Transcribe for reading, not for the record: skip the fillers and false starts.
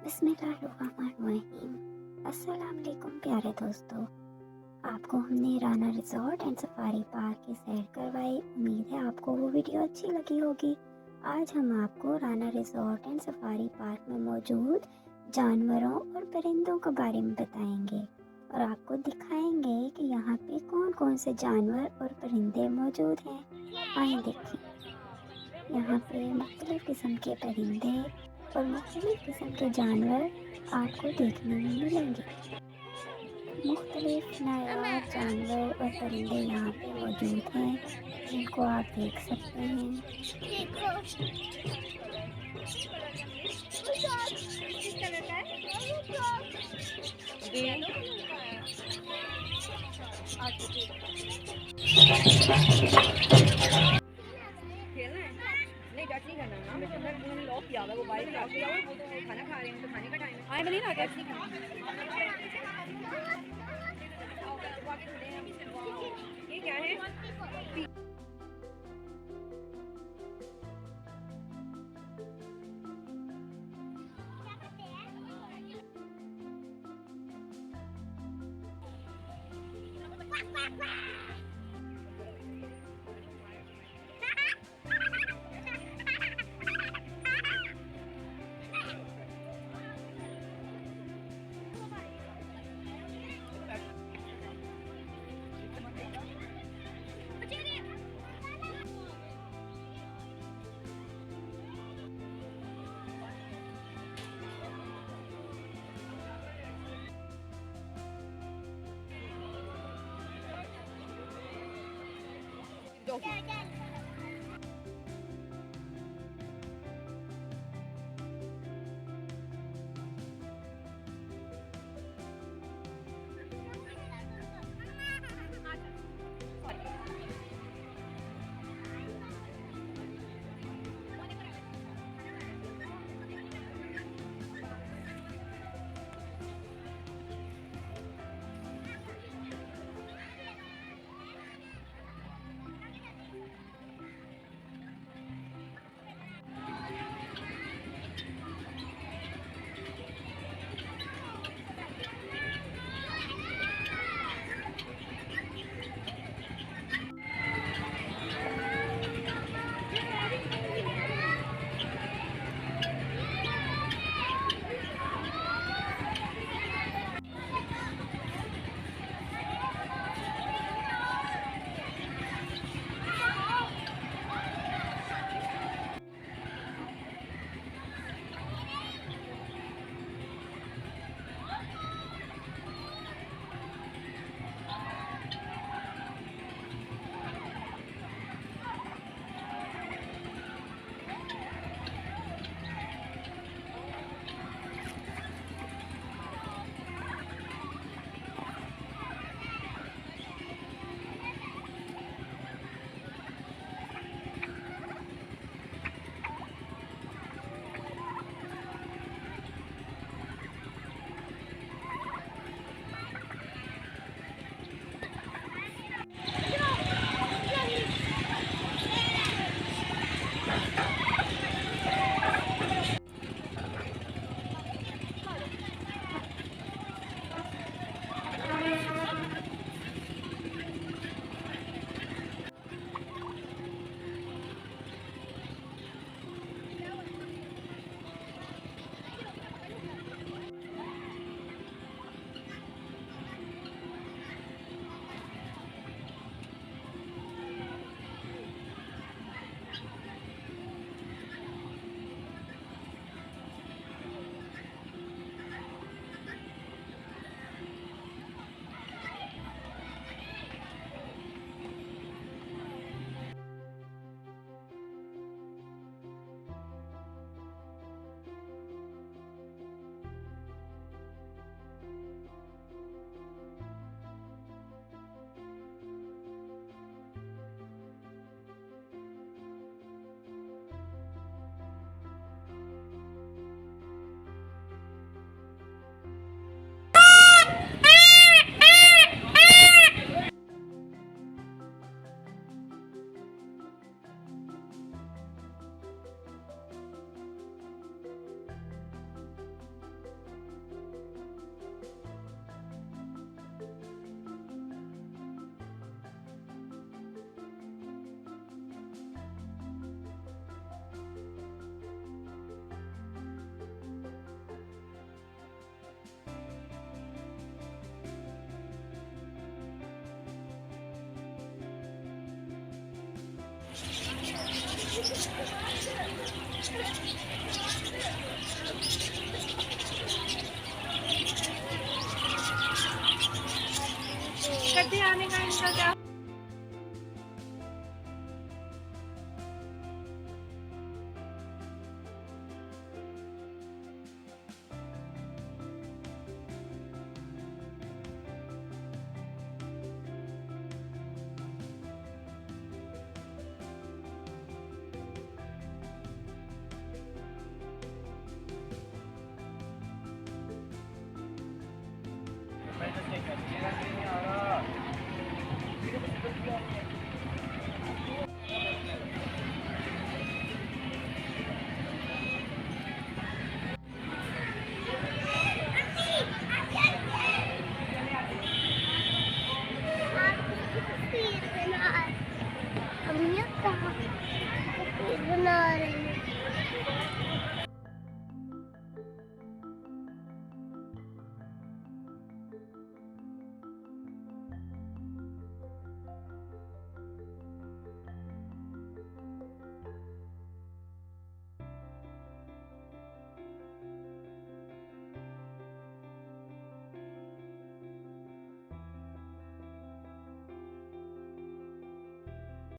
बिस्मिल्लाहिर्रहमानिर्रहीम। अस्सलाम वालेकुम प्यारे दोस्तों। आपको हमने Rana resort and safari park की सैर करवाई। उम्मीद है आपको वो वीडियो अच्छी लगी होगी। आज हम आपको Rana resort and safari park में मौजूद जानवरों और परिंदों के बारे में बताएंगे और आपको दिखाएंगे कि यहाँ पे कौन कौन से जानवर और परिंदे मौजूद हैं। आए देखें, यहाँ पे मुख्तलिफ़ किस्म के परिंदे और मुख्तलिफ़ किस्म के जानवर आपको देखने में मिलेंगे। मुख्तलिफ़ नायाब जानवर और परिंदे यहाँ पे मौजूद हैं जिनको आप देख सकते हैं। खेलना है? नहीं टच नहीं करना ना। मैं उन्होंने लॉक किया हुआ, वो बाहर लॉक किया हुआ, वो तो खाना खा रहे हैं, तो खाने का टाइम है। आए बनी ना टच नहीं करना। ये क्या है? कभी आने का इनका क्या